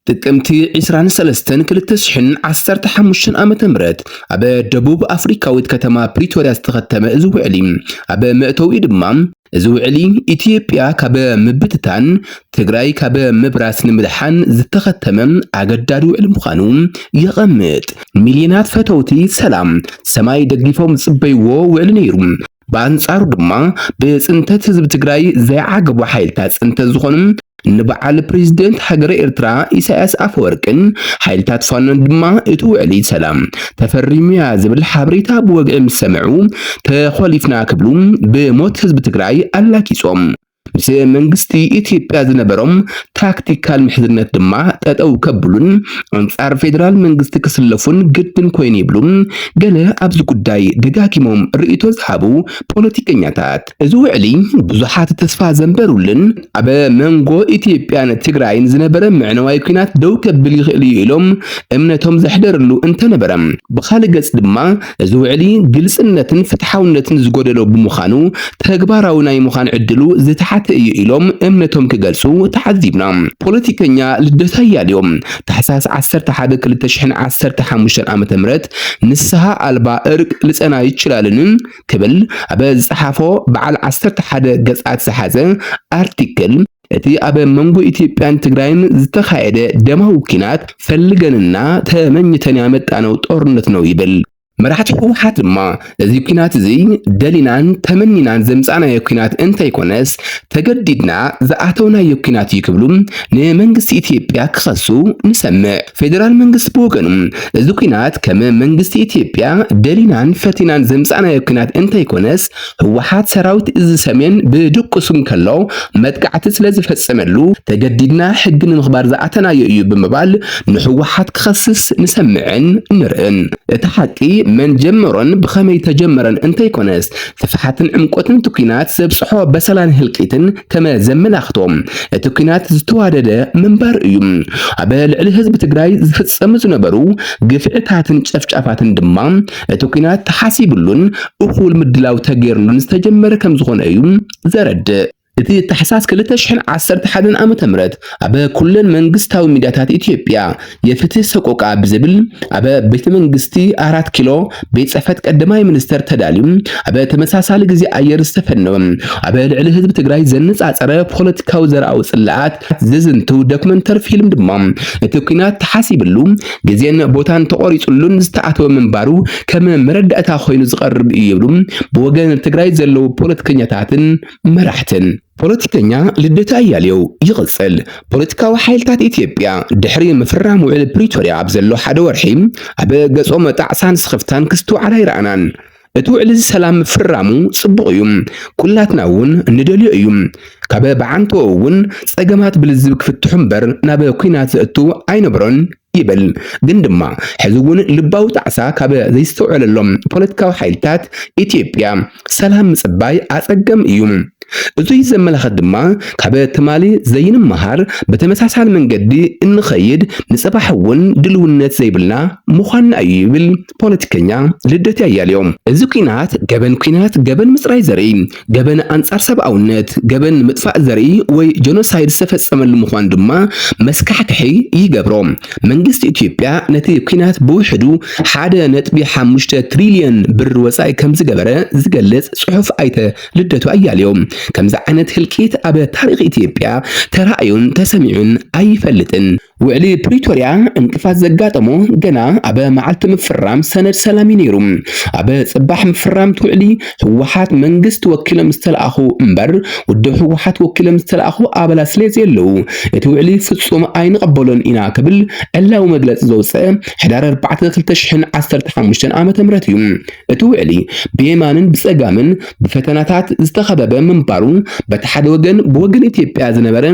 ጥቅምቲ 23 2015 ዓመተ ምህረት ኣብ ደቡብ አፍሪካዊት ከተማ ፕሪቶሪያ ዝተኸተመ እዚ ውዕሊ ኣብ መእተዊ ድማ እዚ ውዕሊ ኢትዮጵያ ካብ ምብትታን ትግራይ ካብ ምብራስ ንምድሓን ዝተኸተመ ኣገዳዲ ውዕሊ ምዃኑ ይቐምጥ። ሚልዮናት ፈተውቲ ሰላም ሰማይ ደግፎም ዝጽበይዎ ውዕሊ ነይሩ። በአንጻሩ ድማ ብጽንተት ህዝብ ትግራይ ዘይዓገቡ ሓይልታት ጽንተት ዝኾኑ ንበዓል ፕሬዝደንት ሃገረ ኤርትራ ኢሳያስ አፈወርቅን ሓይልታት ፋኖን ድማ እቲ ውዕሊ ሰላም ተፈሪምያ ዝብል ሓበሬታ ብወግዒ ምስ ሰምዑ ተኸሊፍና ክብሉ ብሞት ህዝቢ ትግራይ ኣላኪጾም። ምስ መንግስቲ ኢትዮጵያ ዝነበሮም ታክቲካል ምሕዝነት ድማ ጠጠው ከብሉን አንጻር ፌደራል መንግስቲ ክስለፉን ግድን ኮይኑ ይብሉን ገለ ኣብዚ ጉዳይ ደጋጊሞም ርእይቶ ዝሃቡ ፖለቲከኛታት እዚ ውዕሊ ብዙሓት ተስፋ ዘንበሩልን ኣብ መንጎ ኢትዮጵያን ትግራይን ዝነበረ ምዕነዋይ ኩናት ደው ከብል ይኽእል ኢሎም እምነቶም ዘሕደርሉ እንተነበረ ብኻልእ ገጽ ድማ እዚ ውዕሊ ግልጽነትን ፍትሓውነትን ዝጎደሎ ብምዃኑ ተግባራዊ ናይ ምዃን ዕድሉ ዝተሓተ ኢሎም እምነቶም ክገልጹ ተዓዚብና። ፖለቲከኛ ልደቱ አያሌው ታህሳስ 11 2015 ዓመተ ምህረት ንስሓ አልባ እርቅ ልጸና ይችላልን ክብል ኣብ ዝጸሓፎ በዓል 11 ገጻት ዝሓዘ አርቲክል እቲ ኣብ መንጎ ኢትዮጵያን ትግራይን ዝተኻየደ ደማዊ ኩናት ፈልገንና ተመኝተን ያመጣነው ጦርነት ነው ይብል። መራሕቲ ህወሓት ድማ እዚ ኩናት እዚ ደሊናን ተመኒናን ዘምጻናዮ ኩናት እንታይ ኮነስ ተገዲድና ዝኣተውናዮ ኩናት ይክብሉ ንመንግስቲ ኢትዮጵያ ክኸሱ ንሰምዕ። ፌደራል መንግስቲ ብወገኑ እዚ ኩናት ከም መንግስቲ ኢትዮጵያ ደሊናን ፈቲናን ዘምጻናዮ ኩናት እንታይ ኮነስ ህወሓት ሰራዊት እዚ ሰሜን ብድቁስም ከሎ መጥቃዕቲ ስለዝፈጸመሉ ተገዲድና ሕጊ ንምኽባር ዝኣተናዮ እዩ ብምባል ንህወሓት ክኸስስ ንሰምዕን ንርእን። እቲ ሓቂ من جمرن بخمي تجمرن انتي كونس تفحتن عمقوتن تكينات سبصحو بسلان هلقيتن كما زمن اختوم تكينات زتوادده منبر ايوم عبال علي حزب تግራይ ዝፍጸሙ ዝነበሩ ግፍዕታትን ጨፍጫፋትን ድማ ተኩናት ተሐሲብሉን እኹል ምድላው ተገይሩሉን ዝተጀመረ ከም ዝኾነ እዩ ዘረድ። እቲ ተሐሳስ 2011 ዓመተ ምህረት ኣብ ኩለን መንግስታዊ ሚድያታት ኢትዮጵያ የፍትህ ሰቆቃ ብዝብል ኣብ ቤተ መንግስቲ 4 ኪሎ ቤት ጽሕፈት ቀዳማይ ሚኒስተር ተዳልዩ ኣብ ተመሳሳሊ ግዜ ኣየር ዝተፈነወ ኣብ ልዕሊ ህዝብ ትግራይ ዘነጻጸረ ፖለቲካዊ ዘርአው ጽላኣት ዝዝንቱ ዶክመንተሪ ፊልም ድማ እቲ ኩናት ተሐሲብሉ ግዜን ቦታን ተቆሪጹሉን ዝተኣተወ መንባሩ ከም መረዳእታ ኮይኑ ዝቐርብ እዩ ይብሉ ብወገን ትግራይ ዘለው ፖለቲከኛታትን መራሕትን። ፖለቲከኛ ልደቱ አያሌው ይቕጽል ፖለቲካዊ ሓይልታት ኢትዮጵያ ድሕሪ ምፍራም ውዕሊ ፕሪቶሪያ ኣብ ዘሎ ሓደ ወርሒ ኣብ ገጾም ጣዕሳን ስኽፍታን ክስተውዓላ ይረኣናን። እቲ ውዕሊ ሰላም ፍራሙ ጽቡቕ እዩ ኩላትና እውን እንደልዮ እዩ ካብ በዓንቶ እውን ጸገማት ብልዝብ ክፍትሑ እምበር ናብ ኩናት ዝእቱ ኣይነበሮን ይብል። ግን ድማ ሕዚ እውን ልባዊ ጣዕሳ ካብ ዘይስተውዕለሎም ፖለቲካዊ ሓይልታት ኢትዮጵያ ሰላም ምጽባይ ኣጸገም እዩ። እዚ ዘመላኽት ድማ ካብ ትማሊ ዘይንመሃር በተመሳሳሊ መንገዲ እንኸይድ ንጽባሕ እውን ድልውነት ዘይብልና ምዃንና እዩ ይብል ፖለቲከኛ ልደቱ አያሌው። እዚ ኩናት ገበን ምጽራይ ዘርኢ ገበን አንጻር ሰብኣውነት ገበን ምጥፋእ ዘርኢ ወይ ጄኖሳይድ ዝተፈጸመሉ ምዃን ድማ መስካሕክሒ ይገብሮ። መንግስቲ ኢትዮጵያ ነቲ ኩናት ብውሕዱ 1.5 ትሪልዮን ብር ወጻኢ ከም ዝገበረ ዝገልጽ ጽሑፍ ኣይተ ልደቱ አያሌው ከምዛ ዓይነት ህልቂት ኣብ ታሪኽ ኢትዮጵያ ተራእዩን ተሰሚዑን ኣይፈልጥን። ውዕሊ ፕሪቶሪያ እንቅፋት ዘጋጠሞ ገና ኣብ መዓልቲ ምፍራም ሰነድ ሰላም ነይሩ። ኣብ ጽባሕ ምፍራም ውዕሊ ህወሓት መንግስቲ ወኪሎም ዝተለኣኹ እምበር ውድብ ህወሓት ወኪሎም ዝተለኣኹ ኣባላት ስለዘለዉ እቲ ውዕሊ ፍጹም ኣይንቐበሎን ኢና ክብል ዕላዊ መግለጺ ዘውፅአ ሕዳር 4 2015 ዓመተ ምህረት እዩ። እቲ ውዕሊ ብየማንን ብጸጋምን ብፈተናታት ዝተኸበበ ምንባሩ በቲ ሓደ ወገን ብወገን ኢትዮጵያ ዝነበረ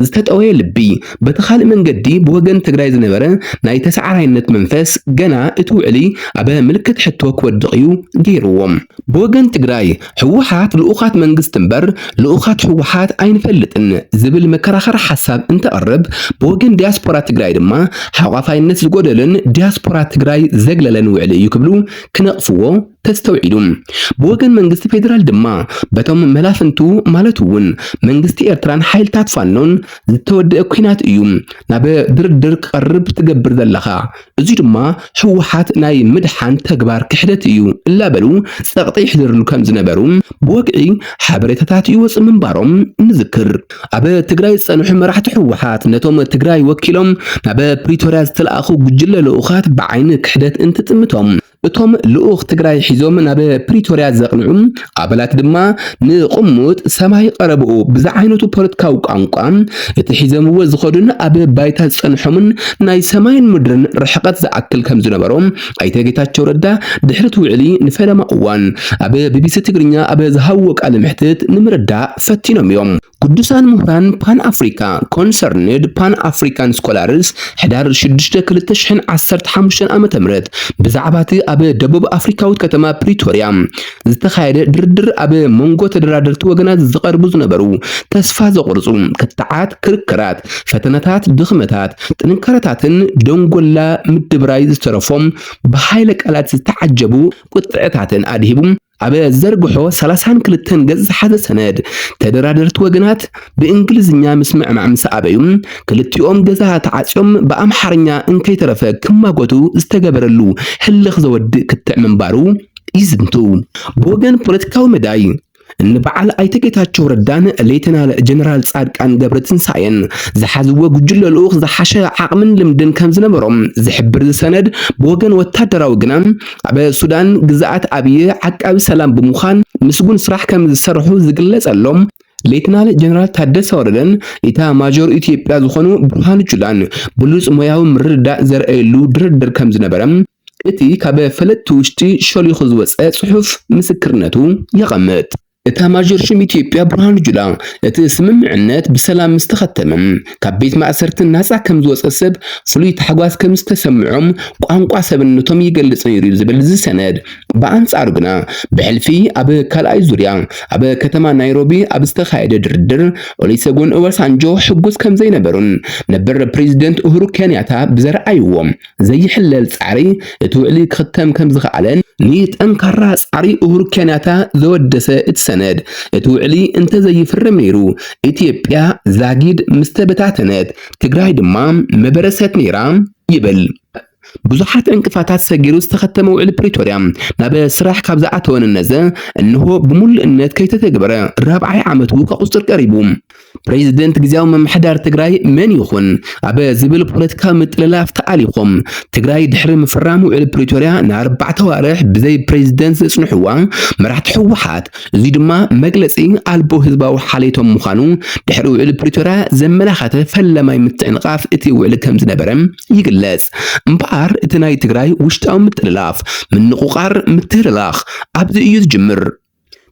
ዝተጠወየ ልቢ በቲ ካልእ መንገዲ ብወገን ትግራይ ዝነበረ ናይ ተሰዓራይነት መንፈስ ገና እቲ ውዕሊ ኣብ ምልክት ሕቶ ክወድቕ እዩ ገይርዎም። ብወገን ትግራይ ህወሓት ልኡኻት መንግስቲ እምበር ልኡኻት ህወሓት ኣይንፈልጥን ዝብል መከራኸሪ ሓሳብ እንተቐርብ ብወገን ዲያስፖራ ትግራይ ድማ ሓቋፋይነት ዝጎደለን ዲያስፖራ ትግራይ ዘግለለን ውዕሊ እዩ ክብሉ ክነቕፍዎ ተስተውዒሉ። ብወገን መንግስቲ ፌደራል ድማ በቶም መላፍንቱ ማለት እውን መንግስቲ ኤርትራን ሓይልታት ፋኖን ዝተወደአ ኩናት እዩ ናብ ድርድር ቀርብ ትገብር ዘለኻ እዚ ድማ ህወሓት ናይ ምድሓን ተግባር ክሕደት እዩ እላበሉ ጸቕጢ ይሕድርሉ ከም ዝነበሩ ብወግዒ ሓበሬታታት ይወጽእ ምንባሮም ንዝክር ኣብ ትግራይ ጸንሑ መራሕቲ ህወሓት ነቶም ትግራይ ወኪሎም ናብ ፕሪቶሪያ ዝተለኣኹ ጉጅለ ልኡኻት ብዓይኒ ክሕደት እንትጥምቶም እቶም ልኡኽ ትግራይ ሒዞም ናብ ፕሪቶሪያ ዘቕንዑ ኣባላት ድማ ንቕሙጥ ሰማይ ቀረብኡ ብዛዓይነቱ ፖለቲካዊ ቋንቋ እቲ ሒዘምዎ ዝኸዱን ኣብ ባይታ ዝጸንሖምን ናይ ሰማይን ምድርን ርሕቐት ዝኣክል ከም ዝነበሮም ኣይተ ጌታቸው ረዳ ድሕሪ ውዕሊ ንፈለማ እዋን ኣብ ቢቢሲ ትግርኛ ኣብ ዝሃብዎ ቃለ ምሕትት ንምርዳእ ፈቲኖም እዮም ቅዱሳን ምሁራን ፓን አፍሪካ ኮንሰርንድ ፓን አፍሪካን ስኮላርስ ሕዳር 6 2015 ዓመተ ምህረት ብዛዕባቲ ኣብ ደቡብ አፍሪካዊት ከተማ ፕሪቶሪያ ዝተኻየደ ድርድር ኣብ መንጎ ተደራደርቲ ወገናት ዝቀርቡ ዝነበሩ ተስፋ ዘቁርጹ ክትዓት ክርክራት ፈተነታት ድኽመታት ጥንካረታትን ደንጎላ ምድብራይ ዝተረፎም ብሓይለ ቃላት ዝተዓጀቡ ቁጥዕታትን ኣድሂቡም ኣብ ዘርግሖ 32 ገጽ ዝሓዘ ሰነድ ተደራደርቲ ወገናት ብእንግሊዝኛ ምስምዕማዕ ምሳኣበዩ ክልቲኦም ገዛ ተዓጽዮም በአምሓርኛ እንከይተረፈ ክማጎቱ ዝተገበረሉ ህልኽ ዘወድእ ክትዕ ምንባሩ ይዝንቱ ብወገን ፖለቲካዊ መዳይ እንበዓል ኣይተ ጌታቸው ረዳን ሌተናል ጀነራል ጻድቃን ገብረትንሳኤን ዝሓዝዎ ጉጅለ ልኡኽ ዝሓሸ ዓቕምን ልምድን ከም ዝነበሮም ዝሕብር ሰነድ ብወገን ወታደራዊ ግና ኣብ ሱዳን ግዛኣት ኣብየ ዓቃቢ ሰላም ብምዃን ምስጉን ስራሕ ከም ዝሰርሑ ዝግለጸሎም ሌተናል ጀነራል ታደሰ ወረደን ኢታ ማጆር ኢትዮጵያ ዝኾኑ ብርሃኑ ጁላን ብሉጽ ሞያዊ ምርዳእ ዘርአየሉ ድርድር ከም ዝነበረም እቲ ካብ ፈለጥቲ ውሽጢ ሸሊኹ ዝወፀ ጽሑፍ ምስክርነቱ ይቐምጥ እታ ማጆር ሽም ኢትዮጵያ ብርሃኑ ጁላ እቲ ስምምዕነት ብሰላም ምስተኸተመም ካብ ቤት ማእሰርቲ ናጻ ከም ዝወፀ ሰብ ፍሉይ ተሓጓስ ከም ዝተሰምዖም ቋንቋ ሰብነቶም ይገልጽ ነይሩ ዝብል ዝሰነድ በአንጻሩ ግና ብሕልፊ ኣብ ካልኣይ ዙርያ ኣብ ከተማ ናይሮቢ ኣብ ዝተኻየደ ድርድር ኦሉሴጉን ኦባሳንጆ ሕጉስ ከም ዘይነበሩን ነበር ፕሬዝደንት ኡሁሩ ኬንያታ ብዘርኣይዎም ዘይሕለል ጻዕሪ እቲ ውዕሊ ክኽተም ከም ዝኸኣለን ንጠንካራ ጻዕሪ ኡሁሩ ኬንያታ ዘወደሰ እቲ ሰነድ እቲ ውዕሊ እንተ ዘይፍረም ነይሩ ኢትዮጵያ ዛጊድ ምስተበታተነት ትግራይ ድማ መበረሰት ነይራ ይብል ብዙሓት እንቅፋታት ሰጊሩ ዝተኸተመ ውዕሊ ፕሪቶሪያ ናብ ስራሕ ካብ ዝኣተወን ነዘ እንሆ ብሙሉእነት ከይተተግበረ ራብዓይ ዓመቱ ከቁፅር ቀሪቡ ፕሬዝደንት ግዚያዊ መምሕዳር ትግራይ መን ይኹን ኣብ ዝብል ፖለቲካዊ ምጥልላፍ ተኣሊኾም ትግራይ ድሕሪ ምፍራም ውዕሊ ፕሪቶሪያ ን4 ዋርሕ ብዘይ ፕሬዝደንት ዝጽንሕዋ መራሕቲ ህወሓት እዚ ድማ መግለጺ ኣልቦ ህዝባዊ ሓሌቶም ምዃኑ ድሕሪ ውዕሊ ፕሪቶሪያ ዘመላኸተ ፈለማይ ምትዕንቃፍ እቲ ውዕሊ ከም ዝነበረ ይግለጽ እምበኣር እቲ ናይ ትግራይ ውሽጣዊ ምጥልላፍ ምንቁቃር ምትህልላኽ ኣብዚ እዩ ዝጅምር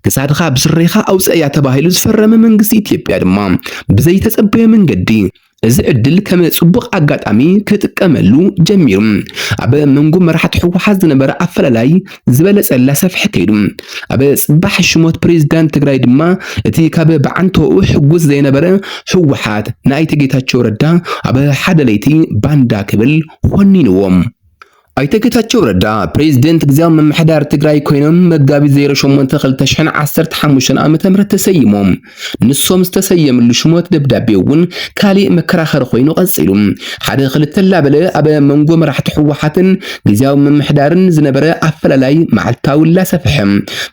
ክሳድኻ ብስሬኻ ኣውፅእያ ተባሂሉ ዝፈረመ መንግስቲ ኢትዮጵያ ድማ ብዘይ ተጸበየ መንገዲ እዚ ዕድል ከም ጽቡቕ ኣጋጣሚ ክጥቀመሉ ጀሚሩ ኣብ መንጎ መራሕቲ ህወሓት ዝነበረ ኣፈላላይ ዝበለጸላ ሰፍሒ ከይዱ ኣብ ጽባሕ ሽሞት ፕሬዝዳንት ትግራይ ድማ እቲ ካብ በዓንቶኡ ሕጉስ ዘይነበረ ህወሓት ንኣይተ ጌታቸው ረዳ ኣብ ሓደ ለይቲ ባንዳ ክብል ኾኒንዎም ኣይተ ጌታቸው ረዳ ፕሬዝደንት ግዚያዊ መምሕዳር ትግራይ ኮይኖም መጋቢት 08 2015 ዓመተ ምህረት ተሰይሞም ንሶም ዝተሰየምሉ ሽሞት ደብዳቤ እውን ካሊእ መከራኸሪ ኮይኑ ቀጺሉ ሓደ ክልተ ላበለ ኣብ መንጎ መራሕቲ ህወሓትን ግዚያዊ መምሕዳርን ዝነበረ ኣፈላላይ መዓልታዊ ላሰፍሐ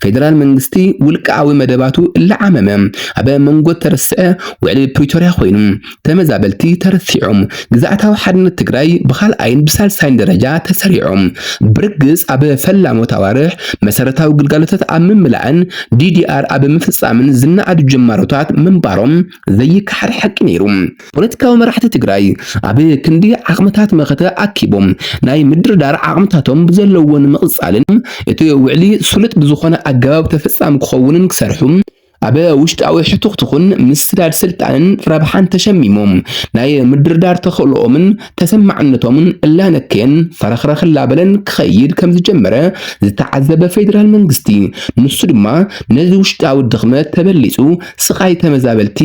ፌደራል መንግስቲ ውልቃዊ መደባቱ እላዓመመ ኣብ መንጎ ተርስዐ ውዕሊ ፕሪቶሪያ ኮይኑ ተመዛበልቲ ተረፊዖም ግዛኣታዊ ሓድነት ትግራይ ብኻልኣይን ብሳልሳይን ደረጃ ተሰሪዖም ብርግጽ ኣብ ፈላሞት ኣዋርሕ መሰረታዊ ግልጋሎታት ኣብ ምምላእን ዲዲአር ኣብ ምፍጻምን ዝናኣዱ ጀማሮታት ምንባሮም ዘይካሓድ ሓቂ ነይሩ ፖለቲካዊ መራሕቲ ትግራይ ኣብ ክንዲ ዓቕምታት መኸተ ኣኪቦም ናይ ምድርዳር ዓቕምታቶም ብዘለዎን ምቕጻልን እቲ ውዕሊ ስሉጥ ብዝኾነ ኣገባብ ተፈጻሚ ክኸውንን ክሰርሑ ኣብ ውሽጣዊ ሕቱኽትኹን ምስዳድ ስልጣንን ረብሓን ተሸሚሞም ናይ ምድርዳር ተኽእሎኦምን ተሰማዕነቶምን እላነከየን ፈረኽረኽ ላበለን ክኸይድ ከም ዝጀመረ ዝተዓዘበ ፌደራል መንግስቲ ንሱ ድማ ነዚ ውሽጣዊ ድኽመት ተበሊጹ ስቃይ ተመዛበልቲ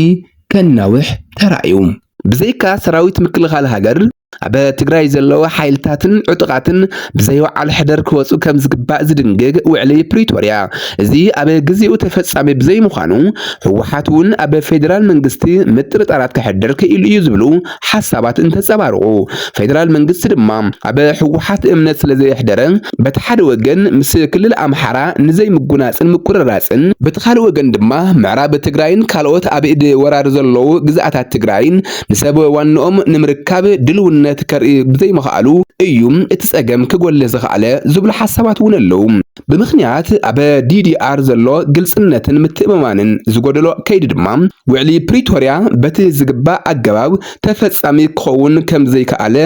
ከናውሕ ተራእዩ ብዘይካ ሰራዊት ምክልኻል ሃገር ኣብ ትግራይ ዘለዋ ሓይልታትን ዕጡቃትን ብዘይወዓል ሕደር ክወፁ ከም ዝግባእ ዝድንግግ ውዕሊ ፕሪቶርያ እዚ ኣብ ግዜኡ ተፈጻሚ ብዘይምዃኑ ህወሓት እውን ኣብ ፌደራል መንግስቲ ምጥርጣራት ክሕድር ክኢሉ እዩ ዝብሉ ሓሳባት እንተጸባርቑ ፌደራል መንግስቲ ድማ ኣብ ህወሓት እምነት ስለ ዘይሕደረ በቲ ሓደ ወገን ምስ ክልል ኣምሓራ ንዘይ ምጉናፅን ምቁርራፅን በቲ ካልእ ወገን ድማ ምዕራብ ትግራይን ካልኦት ኣብ ኢድ ወራሪ ዘለዉ ግዛኣታት ትግራይን ንሰብ ዋንኦም ንምርካብ ድልውነት ከርኢ ብዘይምኽኣሉ እዩ እቲ ጸገም ክጎልህ ዝኽኣለ ዝብሉ ሓሳባት እውን ኣለዉ ብምኽንያት ኣብ ዲዲአር ዘሎ ግልጽነትን ምትእምማንን ዝጎደሎ ከይዲ ድማ ውዕሊ ፕሪቶርያ በቲ ዝግባእ ኣገባብ ተፈጻሚ ክኸውን ከም ዘይከኣለ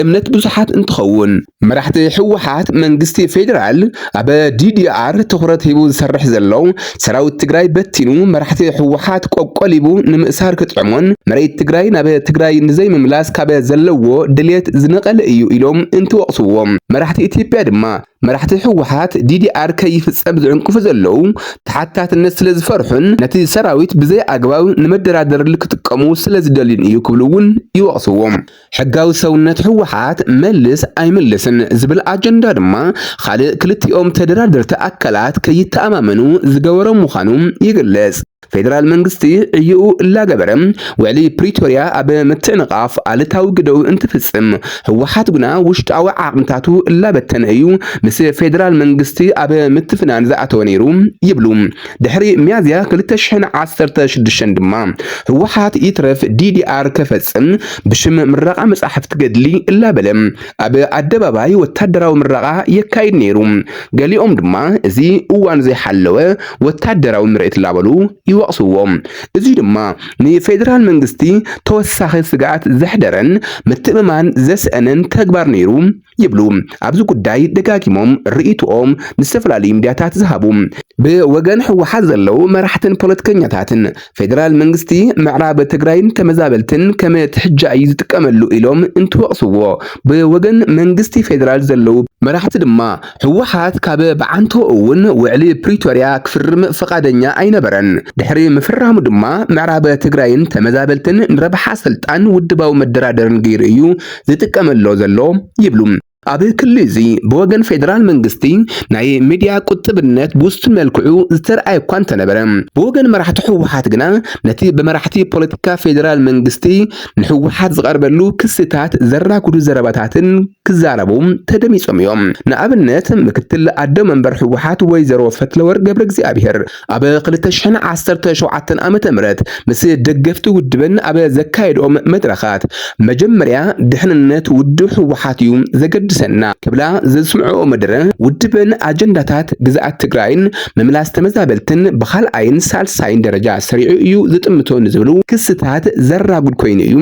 እምነት ብዙሓት እንትኸውን መራሕቲ ህወሓት መንግስቲ ፌደራል ኣብ ዲዲአር ትኹረት ሂቡ ዝሰርሕ ዘሎ ሰራዊት ትግራይ በቲኑ መራሕቲ ህወሓት ቆቆሊቡ ንምእሳር ክጥዕሞን መሬት ትግራይ ናብ ትግራይ ንዘይ ምምላስ ካብ ዘለዎ ድሌት ዝነቐለ እዩ ኢሎም እንትወቕስዎም መራሕቲ ኢትዮጵያ ድማ መራሕቲ ህወሓት ዲዲአር ከይፍጸም ዝዕንቅፉ ዘለዉ ተሓታትነት ስለ ዝፈርሑን ነቲ ሰራዊት ብዘይ ኣግባብ ንመደራደሪ ክጥቀሙ ስለ ዝደልዩን እዩ ክብሉ እውን ይወቕስዎም ሕጋዊ ሰውነት ህወሓት መልስ ኣይምልስን ዝብል ኣጀንዳ ድማ ካልእ ክልቲኦም ተደራደርቲ ኣካላት ከይተኣማመኑ ዝገበሮም ምዃኑ ይግለጽ ፌደራል መንግስቲ ዕይኡ እላገበረ ውዕሊ ፕሪቶርያ ኣብ ምትዕንቃፍ ኣልታዊ ግደው እንትፍጽም ህወሓት ግና ውሽጣዊ ዓቕምታቱ እላበተነ እዩ ምስ ፌደራል መንግስቲ ኣብ ምትፍናን ዝኣተወ ነይሩ ይብሉ ድሕሪ ሚያዝያ 2016 ድማ ህወሓት ይትረፍ ዲዲአር ከፈጽም ብሽም ምረቓ መጻሕፍቲ ገድሊ እላበለ ኣብ ኣደባባይ ወታደራዊ ምረቓ የካይድ ነይሩ ገሊኦም ድማ እዚ እዋን ዘይሓለወ ወታደራዊ ምርኢት ላበሉ ይወቕስዎም እዚ ድማ ንፌደራል መንግስቲ ተወሳኺ ስጋት ዘሕደረን ምትእምማን ዘስአነን ተግባር ነይሩ ይብሉ ኣብዚ ጉዳይ ደጋጊሞም ርእይቶኦም ንዝተፈላለዩ ሚድያታት ዝሃቡ ብወገን ህወሓት ዘለው መራሕትን ፖለቲከኛታትን ፌደራል መንግስቲ ምዕራብ ትግራይን ተመዛበልትን ከም ትሕጃይ ዝጥቀመሉ ኢሎም እንትወቕስዎ ብወገን መንግስቲ ፌደራል ዘለው መራሕቲ ድማ ህወሓት ካብ በዓንቶ እውን ውዕሊ ፕሪቶርያ ክፍርም ፈቃደኛ ኣይነበረን ድሕሪ ምፍራሙ ድማ ምዕራብ ትግራይን ተመዛበልትን ንረብሓ ስልጣን ውድባዊ መደራደርን ገይሩ እዩ ዝጥቀመሎ ዘሎ ይብሉ ኣብ ክልል እዚ ብወገን ፌደራል መንግስቲ ናይ ሚድያ ቁጥብነት ብውስን መልክዑ ዝተርኣየ እኳ እንተነበረ ብወገን መራሕቲ ህወሓት ግና ነቲ ብመራሕቲ ፖለቲካ ፌደራል መንግስቲ ንህወሓት ዝቐርበሉ ክስታት ዘራክዱ ዘረባታትን ክዛረቡ ተደሚጾም እዮም ንኣብነት ምክትል ኣደ መንበር ህወሓት ወይዘሮ ፈትለወርቅ ገብረ እግዚአብሔር ኣብ 2017 ዓመተ ምህረት ምስ ደገፍቲ ውድብን ኣብ ዘካየዶም መድረኻት መጀመርያ ድሕንነት ውድብ ህወሓት እዩ ዘገድ ሰና ክብላ ዘስምዖ መድረ ውድብን ኣጀንዳታት ግዛኣት ትግራይን መምላስ ተመዛበልትን ብኻልኣይን ሳልሳይን ደረጃ ሰሪዑ እዩ ዝጥምቶ ንዝብሉ ክስታት ዘራጉድ ኮይኑ እዩ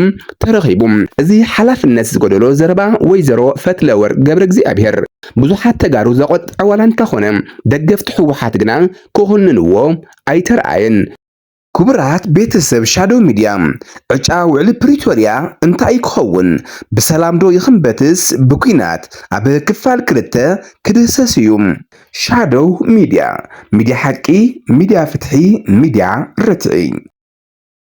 ተረኺቡ እዚ ሓላፍነት ዝጎደሎ ዘረባ ወይዘሮ ፈትለወርቅ ገብረ እግዚአብሔር ብዙሓት ተጋሩ ዘቆጥዐ ዋላ እንተኾነ ደገፍቲ ህወሓት ግና ክኹንንዎ ኣይተርኣየን ክቡራት ቤተሰብ ሻዶ ሚድያ ዕጫ ውዕሊ ፕሪቶርያ እንታይ ክኸውን ብሰላም ዶ ይኽንበትስ ብኩናት ኣብ ክፋል ክልተ ክድህሰስ እዩ ሻዶ ሚድያ ሚድያ ሓቂ ሚድያ ፍትሒ ሚድያ ርትዒ